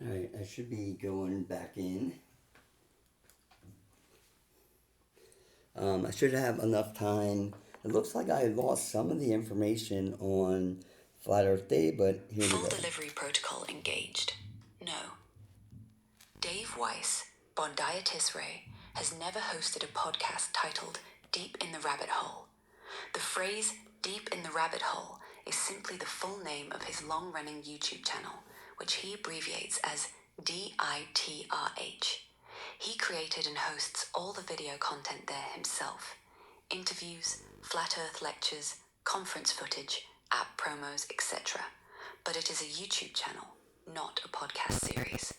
Alright, I should be going back in. I should have enough time. It looks like I lost some of the information on Flat Earth Day, but here we go. Full delivery protocol engaged. No. Dave Weiss, DITRH, has never hosted a podcast titled Deep in the Rabbit Hole. The phrase Deep in the Rabbit Hole is simply the full name of his long-running YouTube channel, which he abbreviates as DITRH. He created and hosts all the video content there himself. Interviews, flat earth lectures, conference footage, app promos, etc. But it is a YouTube channel, not a podcast series.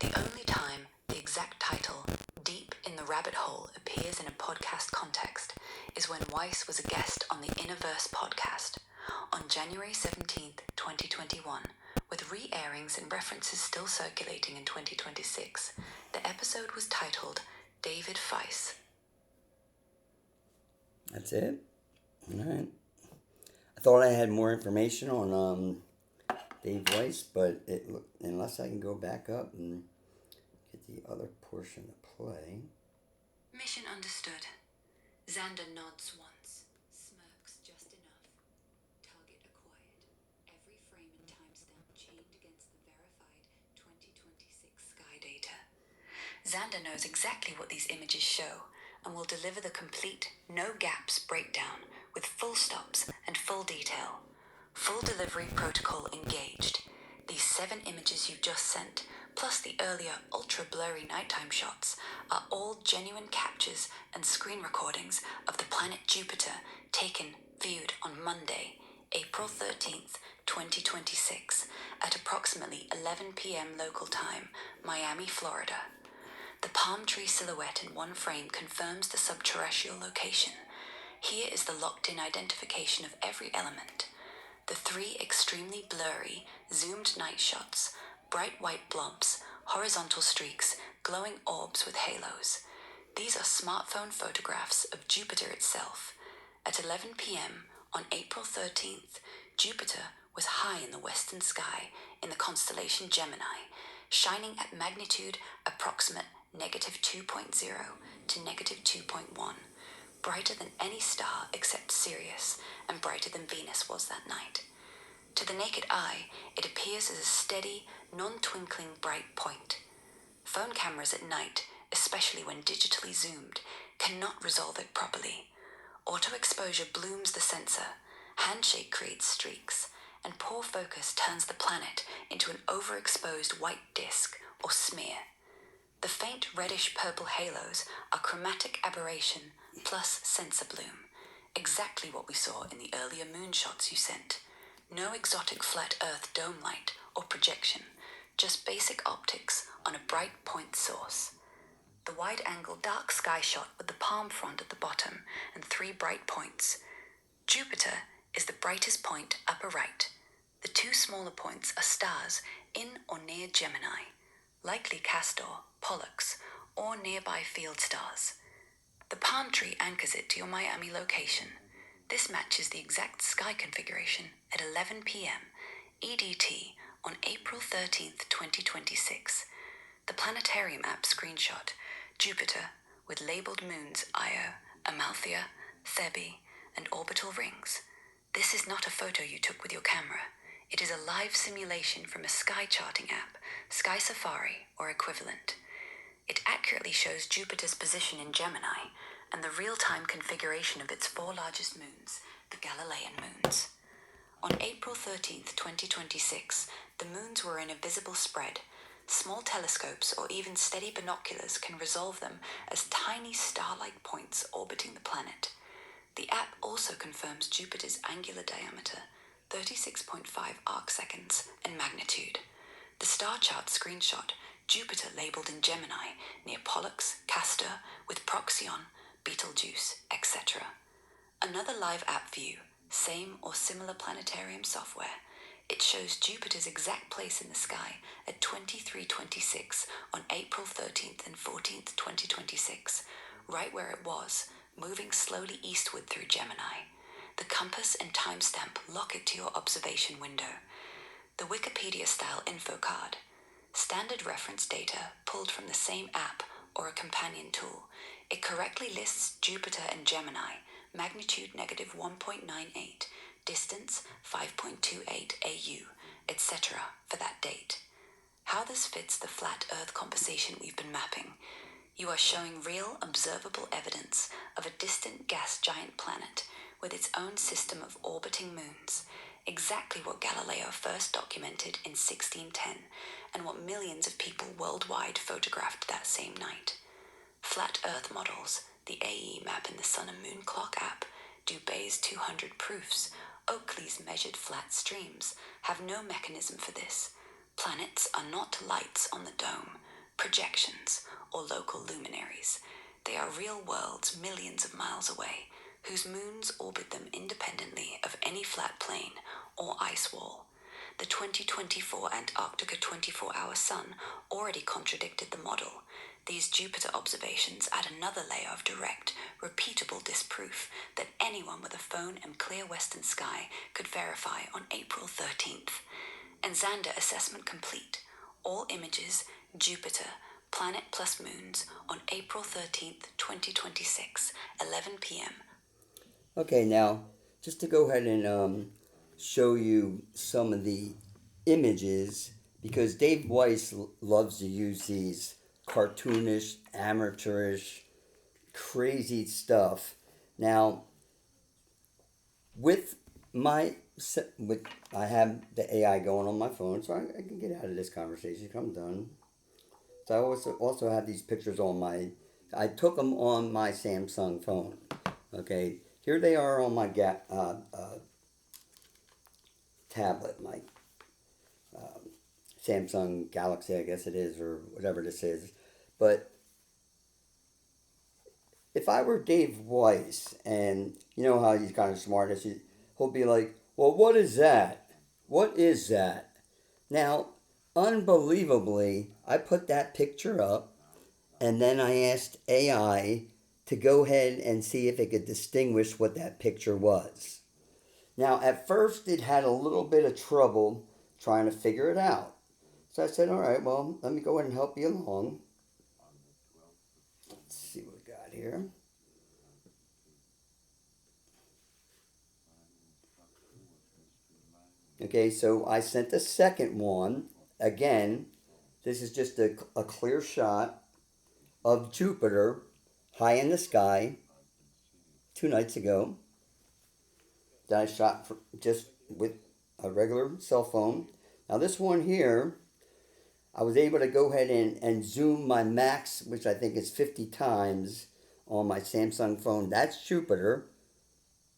The only time the exact title, Deep in the Rabbit Hole, appears in a podcast context is when Weiss was a guest on the Innerverse podcast on January 17th, 2021, with re-airings and references still circulating in 2026. The episode was titled David Weiss. That's it? Alright. I thought I had more information on Dave Weiss, but unless I can go back up and get the other portion to play. Mission understood. Xander nods once, smirks just enough. Target acquired. Every frame and timestamp chained against the verified 2026 sky data. Xander knows exactly what these images show and will deliver the complete, no gaps breakdown with full stops and full detail. Full delivery protocol engaged. These 7 images you just sent, plus the earlier ultra-blurry nighttime shots, are all genuine captures and screen recordings of the planet Jupiter taken, viewed on Monday, April 13th, 2026, at approximately 11 p.m. local time, Miami, Florida. The palm tree silhouette in one frame confirms the subterrestrial location. Here is the locked-in identification of every element. The 3 extremely blurry, zoomed night shots, bright white blobs, horizontal streaks, glowing orbs with halos. These are smartphone photographs of Jupiter itself. At 11 p.m. on April 13th, Jupiter was high in the western sky in the constellation Gemini, shining at magnitude approximate -2.0 to -2.1. Brighter than any star except Sirius, and brighter than Venus was that night. To the naked eye, it appears as a steady, non-twinkling bright point. Phone cameras at night, especially when digitally zoomed, cannot resolve it properly. Auto-exposure blooms the sensor, handshake creates streaks, and poor focus turns the planet into an overexposed white disk or smear. The faint reddish-purple halos are chromatic aberration plus sensor bloom, exactly what we saw in the earlier moonshots you sent. No exotic flat Earth dome light or projection, just basic optics on a bright point source. The wide-angle dark sky shot with the palm frond at the bottom and 3 bright points. Jupiter is the brightest point upper right. The 2 smaller points are stars in or near Gemini, likely Castor, Pollux, or nearby field stars. The palm tree anchors it to your Miami location. This matches the exact sky configuration at 11 p.m. EDT on April 13th, 2026. The planetarium app screenshot Jupiter with labeled moons Io, Amalthea, Thebe, and orbital rings. This is not a photo you took with your camera. It is a live simulation from a sky charting app, Sky Safari or equivalent. It accurately shows Jupiter's position in Gemini and the real-time configuration of its 4 largest moons, the Galilean moons. On April 13th, 2026, the moons were in a visible spread. Small telescopes or even steady binoculars can resolve them as tiny star-like points orbiting the planet. The app also confirms Jupiter's angular diameter, 36.5 arcseconds, and magnitude. The star chart screenshot Jupiter labeled in Gemini near Pollux, Castor, with Procyon, Betelgeuse, etc. Another live app view, same or similar planetarium software. It shows Jupiter's exact place in the sky at 23:26 on April 13th and 14th, 2026, right where it was, moving slowly eastward through Gemini. The compass and timestamp lock it to your observation window. The Wikipedia-style info card. standard reference data pulled from the same app or a companion tool. It correctly lists Jupiter and Gemini, magnitude negative 1.98, distance 5.28 AU, etc. for that date. How this fits the flat Earth composition we've been mapping. You are showing real, observable evidence of a distant gas giant planet with its own system of orbiting moons, exactly what Galileo first documented in 1610 and what millions of people worldwide photographed that same night. Flat Earth models, the AE map in the Sun and Moon Clock app, Dubay's 200 proofs, Oakley's measured flat streams, have no mechanism for this. Planets are not lights on the dome, projections, or local luminaries. They are real worlds millions of miles away, whose moons orbit them independently of any flat plane or ice wall. The 2024 Antarctica 24-hour sun already contradicted the model. These Jupiter observations add another layer of direct, repeatable disproof that anyone with a phone and clear western sky could verify on April 13th. And Xander assessment complete. All images, Jupiter, planet plus moons, on April 13th, 2026, 11 p.m. Okay, now, just to go ahead and show you some of the images, because Dave Weiss loves to use these cartoonish, amateurish, crazy stuff. Now, with I have the AI going on my phone, so I can get out of this conversation. I'm done. So I also have these pictures on I took them on my Samsung phone. Okay, here they are on my tablet, my Samsung Galaxy, I guess it is, or whatever this is. But if I were Dave Weiss, and you know how he's kind of smart, he'll be like, well, what is that? What is that? Now, unbelievably, I put that picture up, and then I asked AI to go ahead and see if it could distinguish what that picture was. Now, at first, it had a little bit of trouble trying to figure it out. So I said, all right, well, let me go ahead and help you along. Let's see what we got here. Okay, so I sent the second one. Again, this is just a clear shot of Jupiter high in the sky 2 nights ago that I shot just with a regular cell phone. Now this one here, I was able to go ahead and zoom my max, which I think is 50 times on my Samsung phone. That's Jupiter.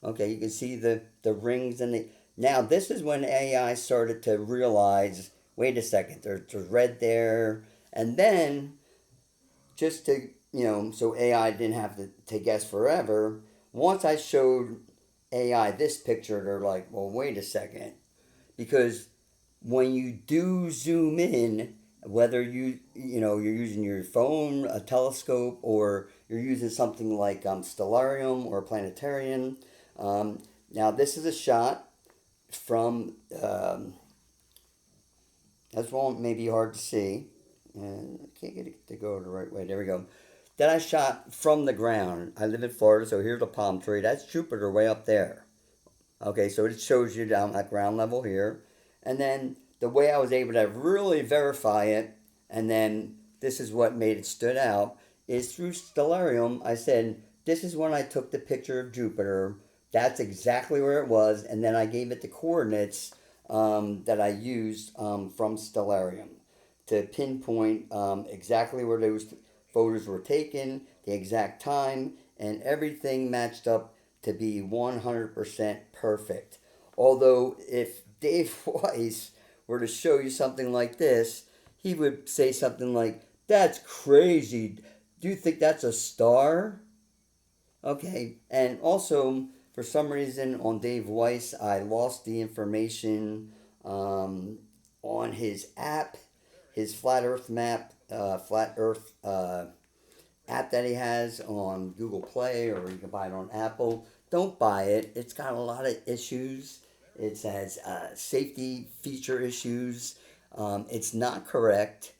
Okay, you can see the rings and the... Now this is when AI started to realize, wait a second, there's red there. And then, just to, so AI didn't have to guess forever, once I showed AI this picture, they're like, well, wait a second. Because when you do zoom in, whether you're using your phone, a telescope, or you're using something like stellarium or planetarium. Now this is a shot from, this one may be hard to see, and I can't get it to go the right way. There we go. That I shot from the ground. I live in Florida, so here's a palm tree. That's Jupiter way up there. Okay, so it shows you down at ground level here. And then the way I was able to really verify it, and then this is what made it stood out, is through stellarium. I said, this is when I took the picture of Jupiter. That's exactly where it was. And then I gave it the coordinates that I used from stellarium to pinpoint exactly where those photos were taken, the exact time, and everything matched up to be 100% perfect. Although if Dave Weiss were to show you something like this, he would say something like, that's crazy. Do you think that's a star? Okay, and also, for some reason, on Dave Weiss, I lost the information on his app, his Flat Earth map, Flat Earth app that he has on Google Play, or you can buy it on Apple. Don't buy it. It's got a lot of issues. It has safety feature issues. It's not correct.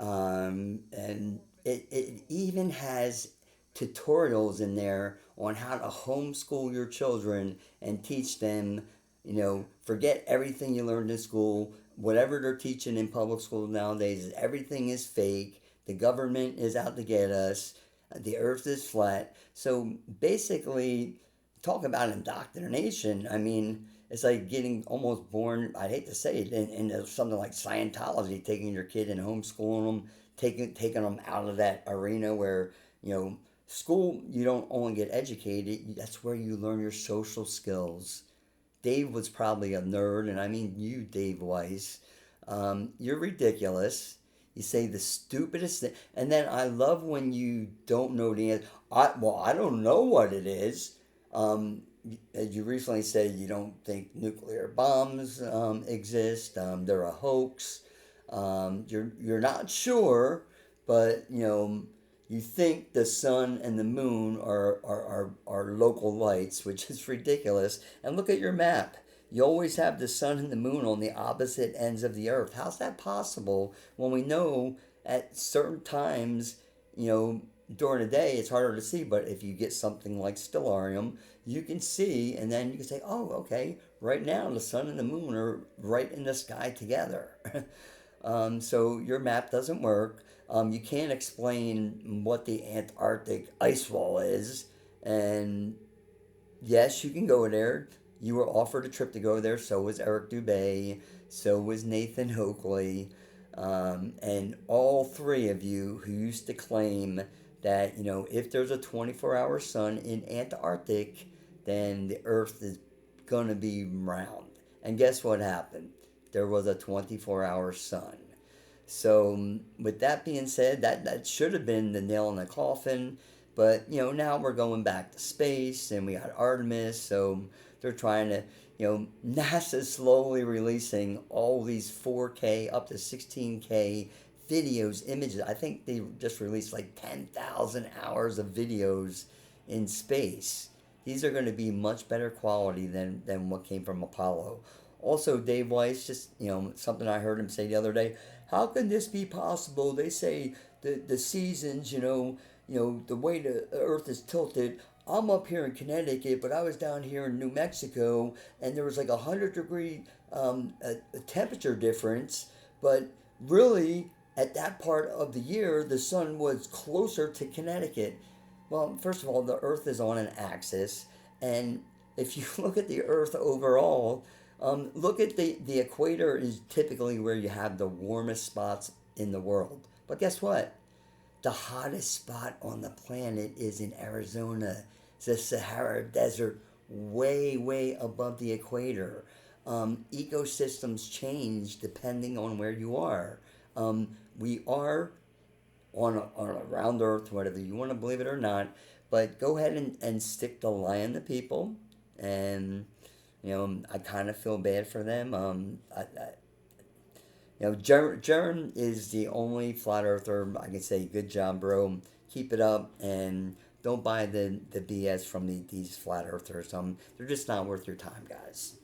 And it even has tutorials in there on how to homeschool your children and teach them, forget everything you learned in school. Whatever they're teaching in public school nowadays, everything is fake. The government is out to get us. The earth is flat. So basically, talk about indoctrination. I mean, it's like getting almost born, I hate to say it, into something like Scientology, taking your kid and homeschooling them, taking them out of that arena where, school, you don't only get educated, that's where you learn your social skills. Dave was probably a nerd, and I mean you, Dave Weiss. You're ridiculous. You say the stupidest thing, and then I love when you don't know the answer. I don't know what it is. Um, as you recently said, you don't think nuclear bombs exist. They're a hoax. You're not sure, but you think the sun and the moon are local lights, which is ridiculous. And look at your map. You always have the sun and the moon on the opposite ends of the earth. How's that possible when we know at certain times, during the day it's harder to see, but if you get something like stellarium, you can see, and then you can say, oh, okay, right now the sun and the moon are right in the sky together. So your map doesn't work. You can't explain what the Antarctic ice wall is, and yes, you can go there. You were offered a trip to go there. So was Eric Dubay. So was Nathan Oakley. And all three of you who used to claim that, if there's a 24-hour sun in Antarctic, then the Earth is going to be round. And guess what happened? There was a 24-hour sun. So, with that being said, that should have been the nail in the coffin. But, now we're going back to space and we got Artemis. So, they're trying to, NASA's slowly releasing all these 4K up to 16K videos, images. I think they just released like 10,000 hours of videos in space. These are going to be much better quality than what came from Apollo. Also, Dave Weiss, just something I heard him say the other day. How can this be possible? They say the seasons, the way the Earth is tilted. I'm up here in Connecticut, but I was down here in New Mexico, and there was like 100-degree a temperature difference. But really, at that part of the year, the sun was closer to Connecticut. Well, first of all, the Earth is on an axis, and if you look at the Earth overall, look at the equator is typically where you have the warmest spots in the world. But guess what? The hottest spot on the planet is in Arizona. It's the Sahara Desert, way, way above the equator. Ecosystems change depending on where you are. We are on a round Earth, whether you want to believe it or not. But go ahead and stick the lie in the people. And, I kind of feel bad for them. Jern is the only flat earther I can say, good job, bro. Keep it up, and don't buy the BS from these flat earthers. They're just not worth your time, guys.